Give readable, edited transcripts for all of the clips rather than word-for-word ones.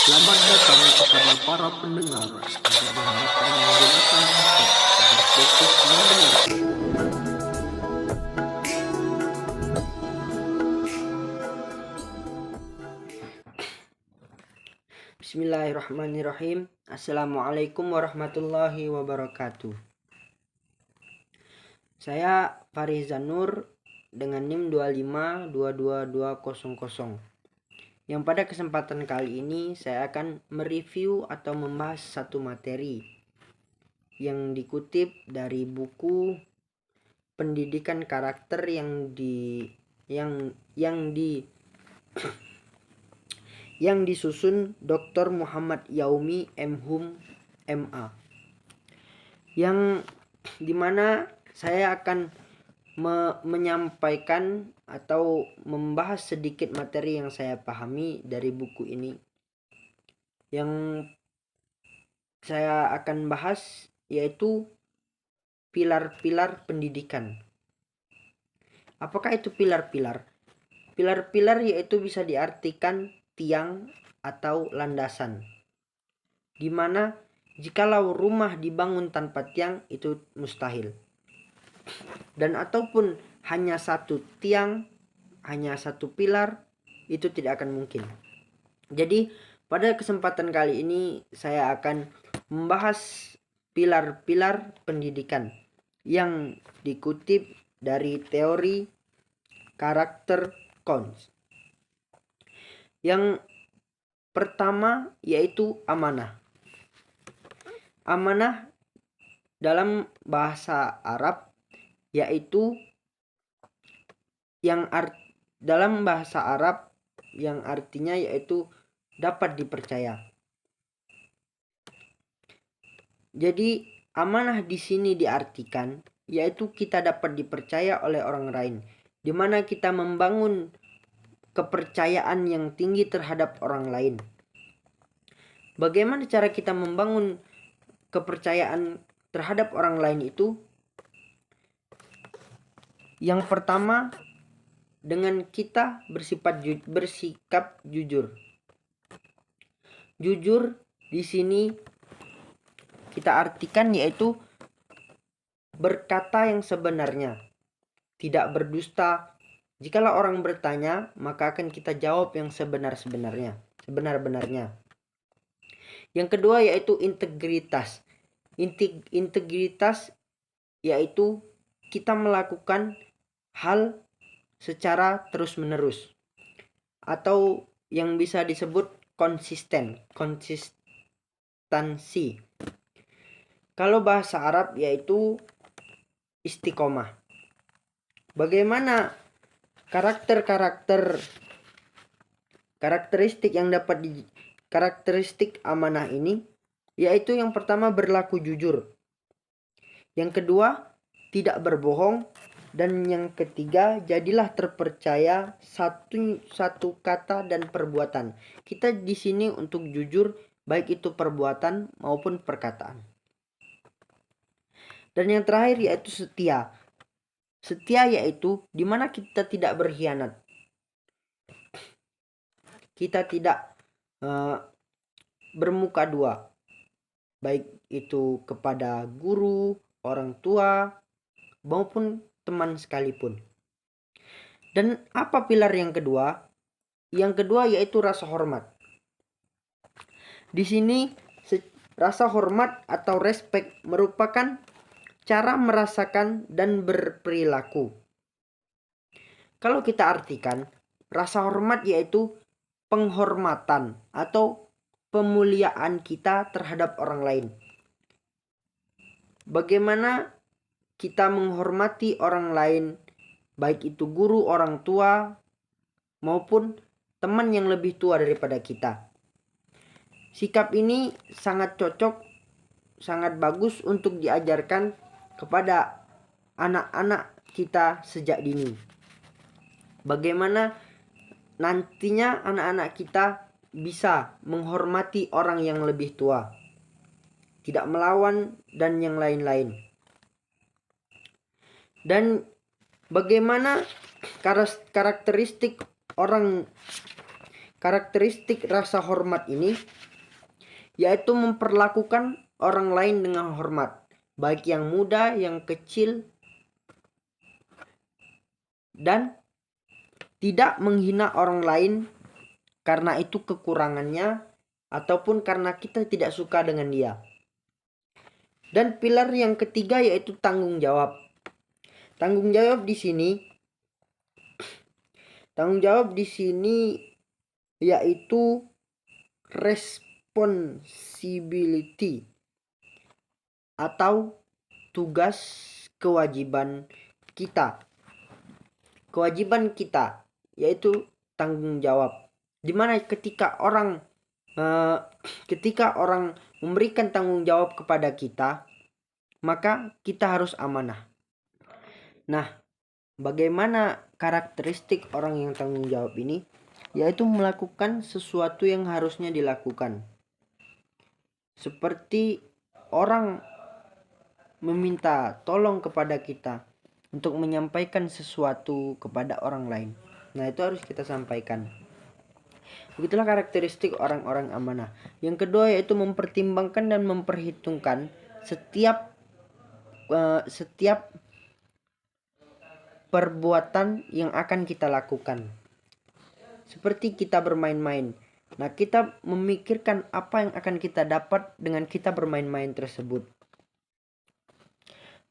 Selamat datang kepada para pendengar. Saya diharapkan menggunakan headset agar fokus mendengar. Bismillahirrahmanirrahim. Assalamualaikum warahmatullahi wabarakatuh. Saya Farizan Nur dengan NIM 2522200. Yang pada kesempatan kali ini saya akan mereview atau membahas satu materi yang dikutip dari buku Pendidikan Karakter yang disusun Dr. Muhammad Yaumi M.Hum MA, yang dimana saya akan menyampaikan atau membahas sedikit materi yang saya pahami dari buku ini. Yang saya akan bahas yaitu pilar-pilar pendidikan. Apakah itu pilar-pilar? Pilar-pilar yaitu bisa diartikan tiang atau landasan, dimana jikalau rumah dibangun tanpa tiang itu mustahil, dan ataupun hanya satu tiang, hanya satu pilar, itu tidak akan mungkin. Jadi pada kesempatan kali ini saya akan membahas pilar-pilar pendidikan yang dikutip dari teori karakter Cons. Yang pertama yaitu amanah. Amanah dalam bahasa Arab yaitu dalam bahasa Arab yang artinya yaitu dapat dipercaya. Jadi amanah di sini diartikan yaitu kita dapat dipercaya oleh orang lain, di mana kita membangun kepercayaan yang tinggi terhadap orang lain. Bagaimana cara kita membangun kepercayaan terhadap orang lain itu? Yang pertama, dengan kita bersikap jujur. Jujur di sini kita artikan yaitu berkata yang sebenarnya, tidak berdusta. Jikalau orang bertanya, maka akan kita jawab yang sebenar-benarnya. Yang kedua yaitu integritas. Integritas yaitu kita melakukan hal secara terus-menerus, atau yang bisa disebut konsistensi. Kalau bahasa Arab yaitu istiqomah. Bagaimana karakteristik yang dapat karakteristik amanah ini? Yaitu yang pertama berlaku jujur. Yang kedua tidak berbohong. Dan yang ketiga, jadilah terpercaya satu kata dan perbuatan. Kita di sini untuk jujur, baik itu perbuatan maupun perkataan. Dan yang terakhir yaitu setia. Setia yaitu dimana kita tidak berkhianat. Kita tidak bermuka dua, baik itu kepada guru, orang tua, maupun teman sekalipun. Dan apa pilar yang kedua? Yang kedua yaitu rasa hormat. Di sini rasa hormat atau respect merupakan cara merasakan dan berperilaku. Kalau kita artikan, rasa hormat yaitu penghormatan atau pemuliaan kita terhadap orang lain. Bagaimana kita menghormati orang lain, baik itu guru, orang tua, maupun teman yang lebih tua daripada kita. Sikap ini sangat cocok, sangat bagus untuk diajarkan kepada anak-anak kita sejak dini. Bagaimana nantinya anak-anak kita bisa menghormati orang yang lebih tua, tidak melawan, dan yang lain-lain. Dan bagaimana karakteristik orang karakteristik rasa hormat ini yaitu memperlakukan orang lain dengan hormat, baik yang muda, yang kecil, dan tidak menghina orang lain karena itu kekurangannya ataupun karena kita tidak suka dengan dia. Dan pilar yang ketiga yaitu tanggung jawab. Tanggung jawab di sini yaitu responsibility atau tugas kewajiban kita. Kewajiban kita yaitu tanggung jawab. Dimana ketika orang memberikan tanggung jawab kepada kita, maka kita harus amanah. Nah, bagaimana karakteristik orang yang tanggung jawab ini? Yaitu melakukan sesuatu yang harusnya dilakukan. Seperti orang meminta tolong kepada kita untuk menyampaikan sesuatu kepada orang lain. Nah, itu harus kita sampaikan. Begitulah karakteristik orang-orang amanah. Yang kedua yaitu mempertimbangkan dan memperhitungkan setiap perbuatan yang akan kita lakukan. Seperti kita bermain-main. Nah, kita memikirkan apa yang akan kita dapat dengan kita bermain-main tersebut.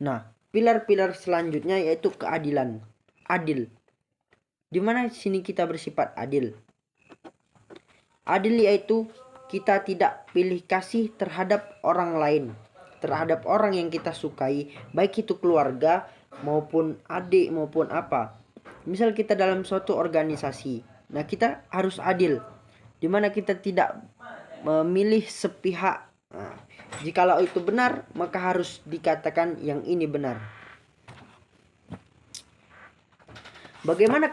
Nah, pilar-pilar selanjutnya yaitu keadilan. Adil. Di mana di sini kita bersifat adil? Adil yaitu kita tidak pilih kasih terhadap orang lain, terhadap orang yang kita sukai, baik itu keluarga maupun adik maupun apa. Misal kita dalam suatu organisasi, nah kita harus adil, dimana kita tidak memilih sepihak. Nah, jikalau itu benar, maka harus dikatakan yang ini benar. Bagaimana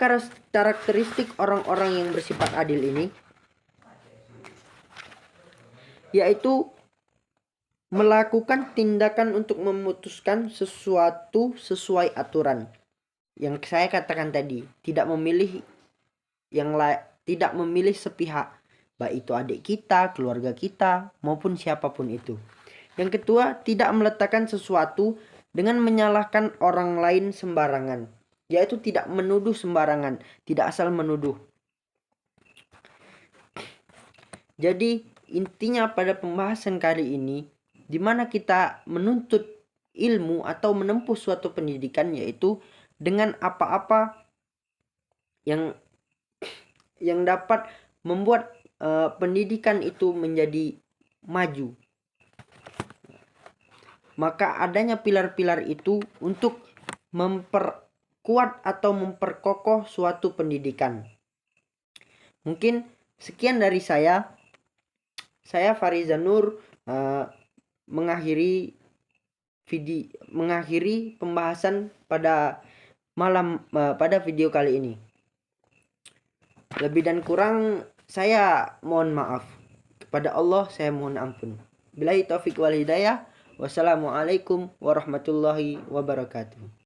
karakteristik orang-orang yang bersifat adil ini? Yaitu melakukan tindakan untuk memutuskan sesuatu sesuai aturan. Yang saya katakan tadi, tidak memilih tidak memilih sepihak, baik itu adik kita, keluarga kita, maupun siapapun itu. Yang kedua, tidak meletakkan sesuatu dengan menyalahkan orang lain sembarangan, yaitu tidak menuduh sembarangan, tidak asal menuduh. Jadi intinya pada pembahasan kali ini, di mana kita menuntut ilmu atau menempuh suatu pendidikan, yaitu dengan apa-apa yang dapat membuat pendidikan itu menjadi maju. Maka adanya pilar-pilar itu untuk memperkuat atau memperkokoh suatu pendidikan. Mungkin sekian dari saya. Saya Farizan Nur mengakhiri pembahasan pada video kali ini. Lebih dan kurang saya mohon maaf. Kepada Allah saya mohon ampun. Billahi taufiq wal hidayah. Wassalamualaikum warahmatullahi wabarakatuh.